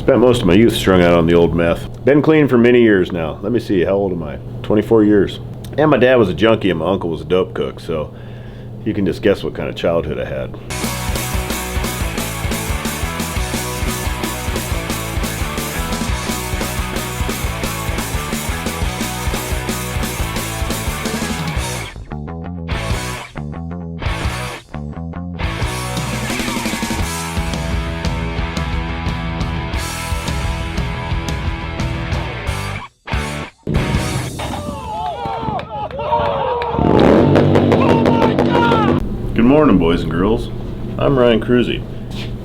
Spent most of my youth strung out on the old meth. Been clean for many years now. Let me see, how old am I? 24 years. And my dad was a junkie and my uncle was a dope cook, so you can just guess what kind of childhood I had. Good morning, boys and girls. I'm Ryan Kruesi,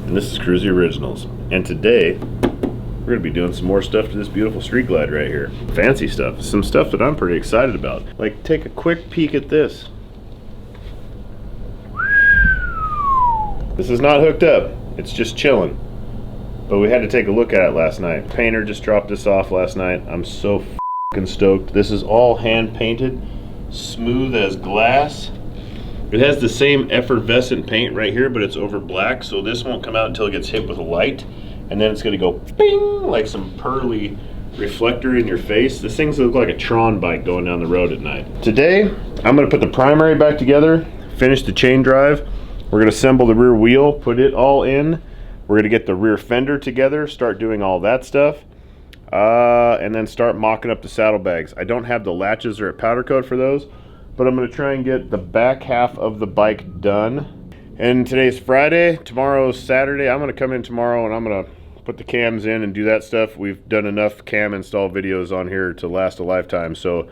and this is Kruesi Originals. And today, we're going to be doing some more stuff to this beautiful Street Glide right here. Fancy stuff. Some stuff that I'm pretty excited about. Like, take a quick peek at this. This is not hooked up. It's just chilling. But we had to take a look at it last night. Painter just dropped this off last night. I'm so f***ing stoked. This is all hand painted, smooth as glass. It has the same effervescent paint right here, but it's over black, so this won't come out until it gets hit with a light, and then it's gonna go bing, like some pearly reflector in your face. This thing's look like a Tron bike going down the road at night. Today, I'm gonna put the primary back together, finish the chain drive. We're gonna assemble the rear wheel, put it all in. We're gonna get the rear fender together, start doing all that stuff, and then start mocking up the saddlebags. I don't have the latches or a powder coat for those, but I'm going to try and get the back half of the bike done. And today's Friday, tomorrow's Saturday. I'm going to come in tomorrow and I'm going to put the cams in and do that stuff. We've done enough cam install videos on here to last a lifetime, so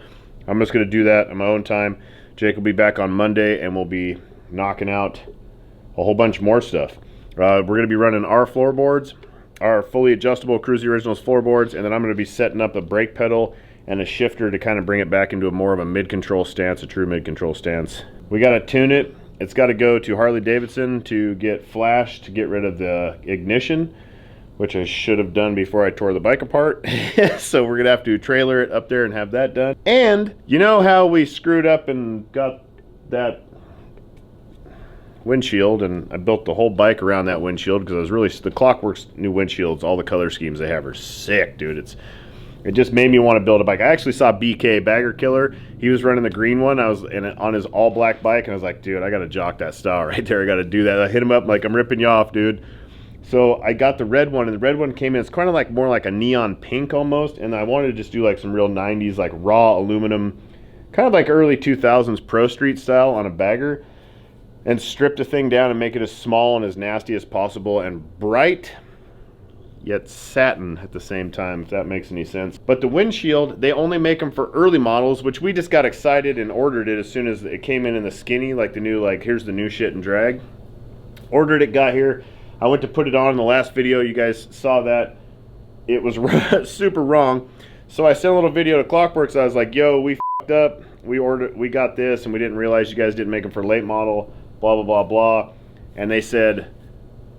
I'm just going to do that on my own time. Jake will be back on Monday and we'll be knocking out a whole bunch more stuff. We're going to be running our floorboards, our fully adjustable Kruesi Originals floorboards, and then I'm going to be setting up a brake pedal and a shifter to kind of bring it back into a more of a mid-control stance, a true mid-control stance. We got to tune it. It's got to go to Harley Davidson to get flashed to get rid of the ignition, which I should have done before I tore the bike apart. So we're going to have to trailer it up there and have that done. And you know how we screwed up and got that windshield, and I built the whole bike around that windshield because I was really, the Klockworks new windshields, all the color schemes they have are sick, dude. It just made me want to build a bike. I actually saw BK, Bagger Killer. He was running the green one. I was on his all-black bike, and I was like, dude, I got to jock that style right there. I got to do that. I hit him up like, I'm ripping you off, dude. So I got the red one, and the red one came in. It's kind of like more like a neon pink almost, and I wanted to just do like some real 90s, like raw aluminum, kind of like early 2000s Pro Street style on a bagger, and strip the thing down and make it as small and as nasty as possible and bright, yet satin at the same time, if that makes any sense. But the windshield, they only make them for early models, which we just got excited and ordered it as soon as it came in the skinny, like the new, like, here's the new shit and drag. Ordered it, got here. I went to put it on in the last video. You guys saw that. It was super wrong. So I sent a little video to Klockworks. I was like, yo, we f***ed up. We got this, and we didn't realize you guys didn't make them for late model, blah, blah, blah, blah. And they said,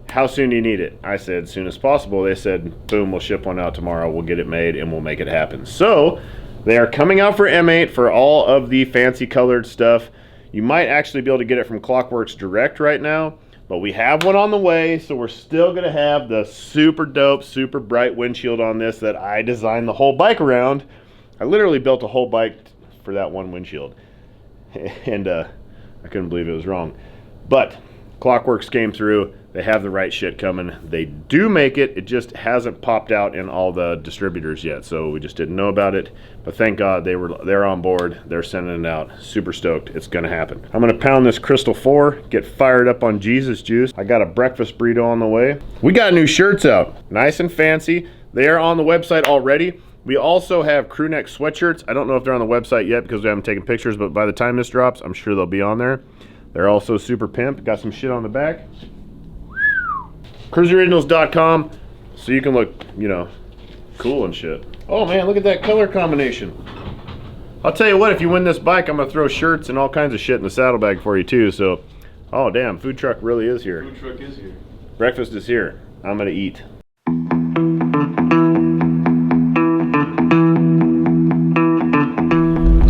how soon do you need it? I said, as soon as possible. They said, boom, we'll ship one out tomorrow. We'll get it made and we'll make it happen. So they are coming out for M8 for all of the fancy colored stuff. You might actually be able to get it from Klockworks direct right now, but we have one on the way. So we're still going to have the super dope, super bright windshield on this that I designed the whole bike around. I literally built a whole bike for that one windshield. And I couldn't believe it was wrong. But Klockworks came through. They have the right shit coming. They do make it. It just hasn't popped out in all the distributors yet, so we just didn't know about it. But thank God they're on board. They're sending it out. Super stoked. It's gonna happen. I'm gonna pound this Crystal 4, get fired up on Jesus juice. I got a breakfast burrito on the way. We got new shirts out, nice and fancy. They are on the website already. We also have crew neck sweatshirts. I don't know if they're on the website yet because we haven't taken pictures, but by the time this drops, I'm sure they'll be on there. They're also super pimp. Got some shit on the back. CruesiOriginals.com, so you can look, you know, cool and shit. Oh man, look at that color combination. I'll tell you what, if you win this bike, I'm gonna throw shirts and all kinds of shit in the saddlebag for you too. So, oh damn, food truck really is here. Food truck is here. Breakfast is here. I'm gonna eat.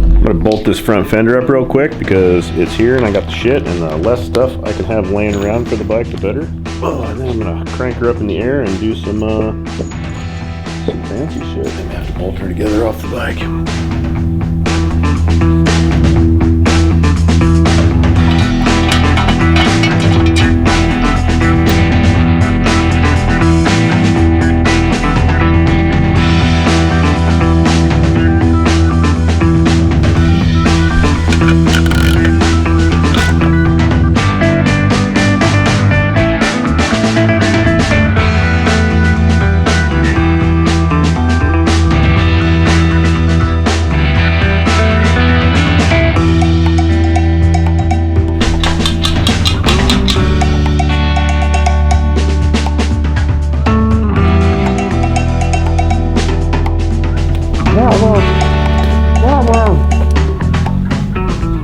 I'm gonna bolt this front fender up real quick because it's here and I got the shit, and the less stuff I can have laying around for the bike, the better. Oh, and then I'm gonna crank her up in the air and do some Some fancy shit. I'm gonna have to bolt her together off the bike.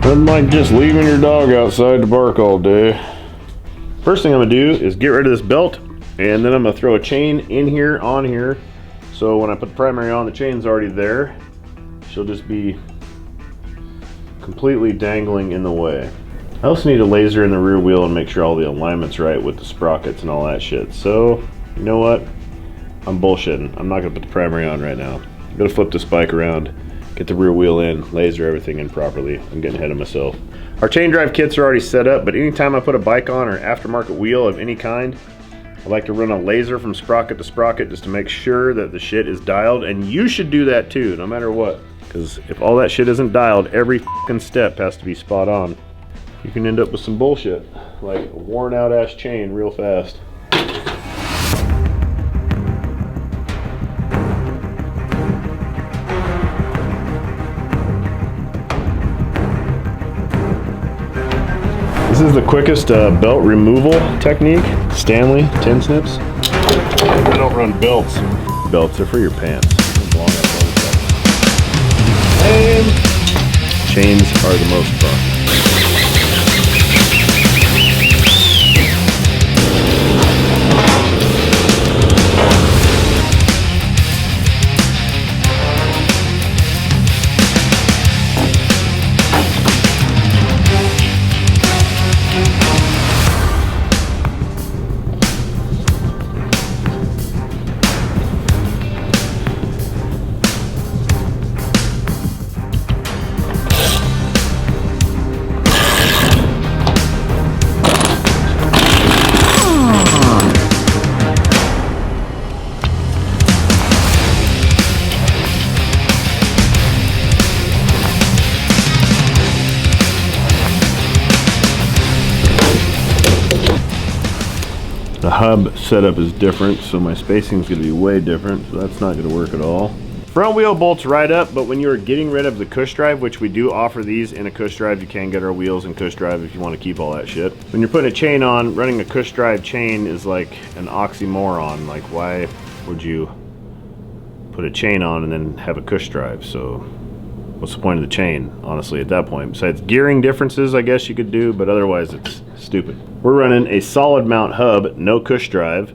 Nothing like just leaving your dog outside to bark all day. First thing I'm gonna do is get rid of this belt, and then I'm gonna throw a chain in here, on here, so when I put the primary on, the chain's already there. She'll just be completely dangling in the way. I also need a laser in the rear wheel and make sure all the alignment's right with the sprockets and all that shit. So, you know what? I'm bullshitting. I'm not gonna put the primary on right now. I'm gonna flip this bike around, get the rear wheel in, laser everything in properly. I'm getting ahead of myself. Our chain drive kits are already set up, but anytime I put a bike on or aftermarket wheel of any kind, I like to run a laser from sprocket to sprocket just to make sure that the shit is dialed, and you should do that too, no matter what. Because if all that shit isn't dialed, every fucking step has to be spot on. You can end up with some bullshit, like a worn out ass chain real fast. This is the quickest belt removal technique. Stanley 10 snips. I don't run belts. Belts are for your pants. And chains are the most fun. The hub setup is different, so my spacing is going to be way different, so that's not going to work at all. Front wheel bolts right up, but when you're getting rid of the cush drive, which we do offer these in a cush drive, you can get our wheels in cush drive if you want to keep all that shit. When you're putting a chain on, running a cush drive chain is like an oxymoron. Like, why would you put a chain on and then have a cush drive? So what's the point of the chain, honestly, at that point? Besides gearing differences, I guess you could do, but otherwise it's stupid. We're running a solid mount hub, no cush drive,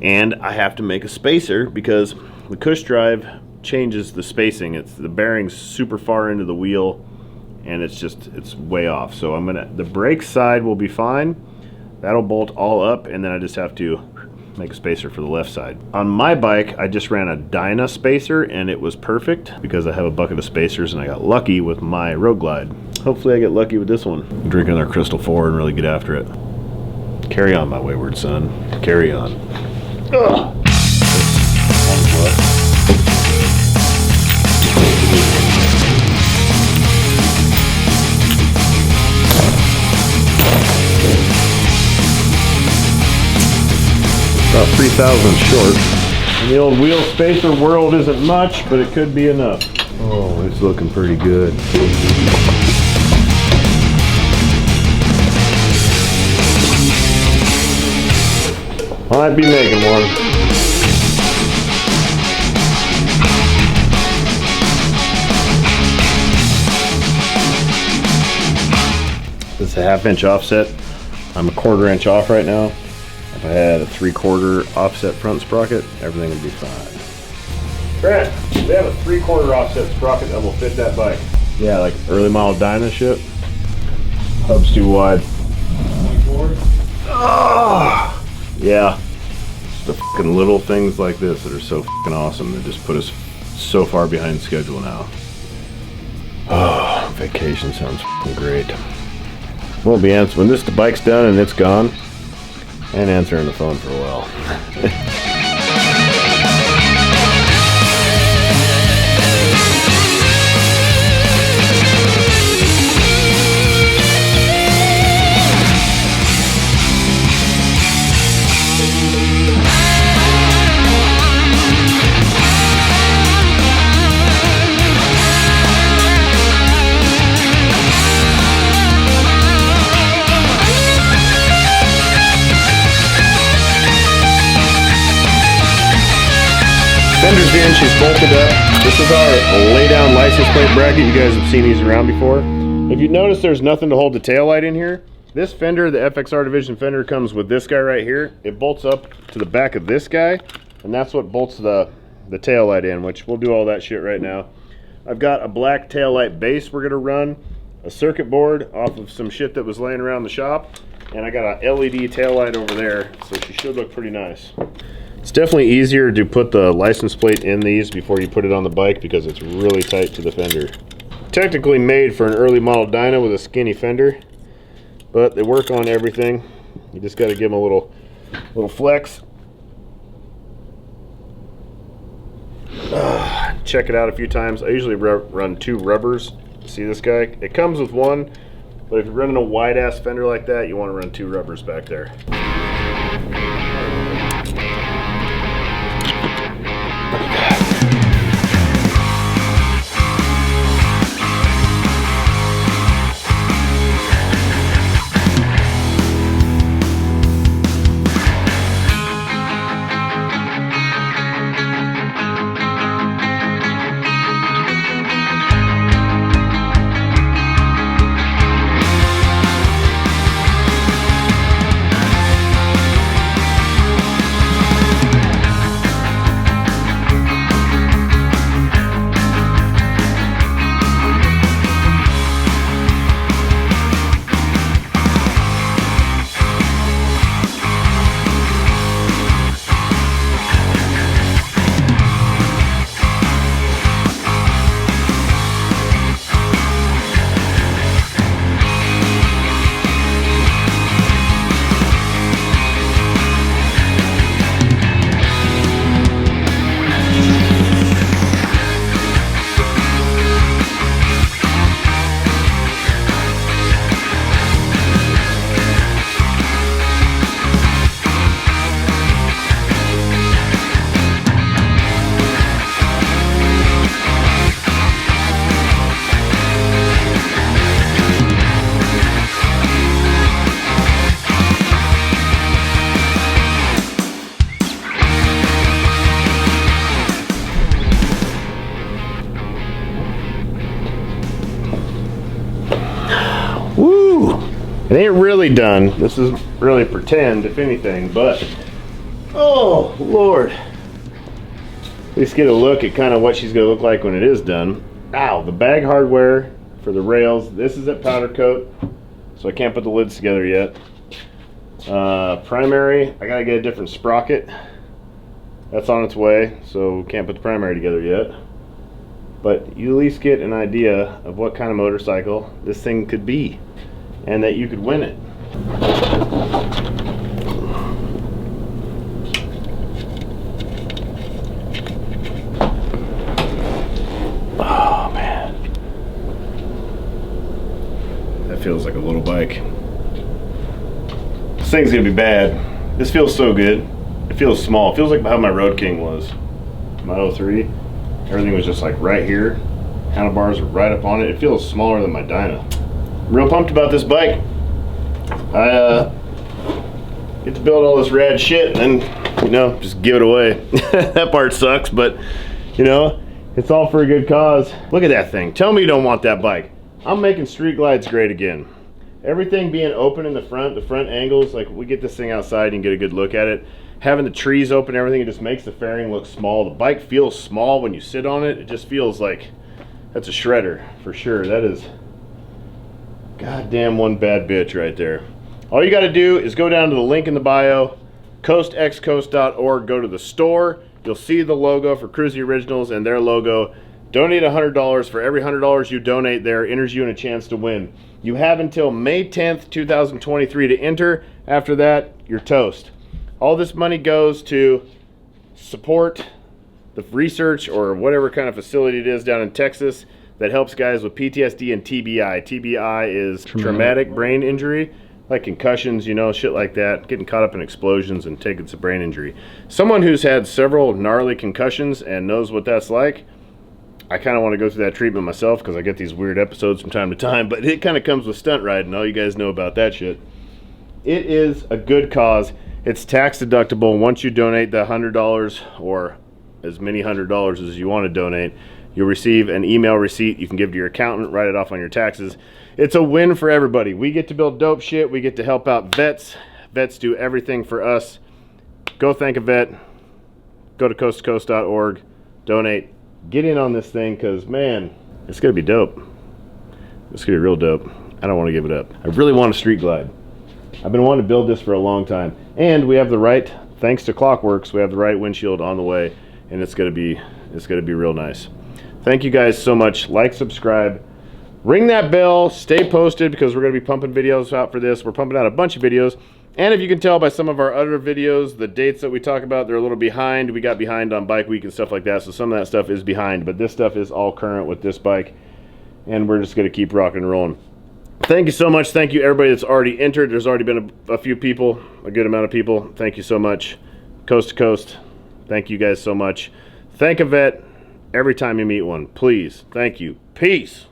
and I have to make a spacer because the cush drive changes the spacing. It's the bearing's super far into the wheel, and it's way off. So the brake side will be fine. That'll bolt all up, and then I just have to make a spacer for the left side. On my bike, I just ran a Dyna spacer, and it was perfect because I have a bucket of spacers, and I got lucky with my Road Glide. Hopefully I get lucky with this one. Drink another Crystal 4 and really get after it. Carry on, my wayward son. Carry on. Ugh. About 3,000 short. And the old wheel spacer world isn't much, but it could be enough. Oh, it's looking pretty good. Might be making one. This is a 1/2 inch offset. I'm a 1/4 inch off right now. If I had a 3/4 offset front sprocket, everything would be fine. Brent, they have a 3/4 offset sprocket that will fit that bike. Yeah, like early model Dyna shit. Hub's too wide. 24? Oh, yeah. the fucking little things like this that are so fucking awesome that just put us so far behind schedule now. Oh, vacation sounds fucking great. Won't be answering when the bike's done and it's gone. And answering the phone for a while. Fender's in, she's bolted up. This is our lay down license plate bracket. You guys have seen these around before. If you notice, there's nothing to hold the tail light in here. This fender, the FXR Division fender, comes with this guy right here. It bolts up to the back of this guy, and that's what bolts the tail light in, which we'll do all that shit right now. I've got a black tail light base we're gonna run, a circuit board off of some shit that was laying around the shop, and I got a LED tail light over there, so she should look pretty nice. It's definitely easier to put the license plate in these before you put it on the bike because it's really tight to the fender. Technically made for an early model dyno with a skinny fender, but they work on everything. You just got to give them a little flex. Check it out a few times. I usually run 2 rubbers. See this guy? It comes with one, but if you're running a wide ass fender like that, you want to run 2 rubbers back there. It ain't really done. This is really pretend, if anything, but oh Lord. At least get a look at kind of what she's gonna look like when it is done. Ow, the bag hardware for the rails. This is at powder coat, so I can't put the lids together yet. Primary, I gotta get a different sprocket. That's on its way, so can't put the primary together yet. But you at least get an idea of what kind of motorcycle this thing could be, and that you could win it. Oh man, that feels like a little bike. This thing's gonna be bad. This feels so good. It feels small. It feels like how my Road King was. My 03. Everything was just like right here. Handlebars are right up on it. It feels smaller than my dyno. I'm real pumped about this bike. I get to build all this rad shit and then, you know, just give it away. That part sucks, but you know, it's all for a good cause. Look at that thing. Tell me you don't want that bike. I'm making street glides great again. Everything being open in the front angles, like we get this thing outside and get a good look at it. Having the trees open, everything, it just makes the fairing look small. The bike feels small when you sit on it. It just feels like that's a shredder for sure. That is goddamn one bad bitch right there. All you got to do is go down to the link in the bio, coastxcoast.org. Go to the store. You'll see the logo for Kruesi Originals and their logo. Donate $100. For every $100 you donate there, enters you in a chance to win. You have until May 10th, 2023 to enter. After that, you're toast. All this money goes to support the research or whatever kind of facility it is down in Texas that helps guys with PTSD and TBI. TBI is traumatic brain injury, like concussions, you know, shit like that, getting caught up in explosions and taking some brain injury. Someone who's had several gnarly concussions and knows what that's like, I kind of want to go through that treatment myself because I get these weird episodes from time to time, but it kind of comes with stunt riding. All you guys know about that shit. It is a good cause. It's tax deductible. Once you donate the $100 or as many $100 as you want to donate, you'll receive an email receipt. You can give to your accountant, write it off on your taxes. It's a win for everybody. We get to build dope shit. We get to help out vets. Vets do everything for us. Go thank a vet. Go to coastxcoast.org. Donate. Get in on this thing because, man, it's going to be dope. It's going to be real dope. I don't want to give it up. I really want a Street Glide. I've been wanting to build this for a long time. And we have the right, thanks to Klock, we have the right windshield on the way. And it's going to be real nice. Thank you guys so much. Like, subscribe. Ring that bell. Stay posted because we're going to be pumping videos out for this. We're pumping out a bunch of videos. And if you can tell by some of our other videos, the dates that we talk about, they're a little behind. We got behind on Bike Week and stuff like that, so some of that stuff is behind. But this stuff is all current with this bike, and we're just going to keep rocking and rolling. Thank you so much. Thank you, everybody that's already entered. There's already been a few people, a good amount of people. Thank you so much. Coast to coast, thank you guys so much. Thank a vet every time you meet one. Please. Thank you. Peace.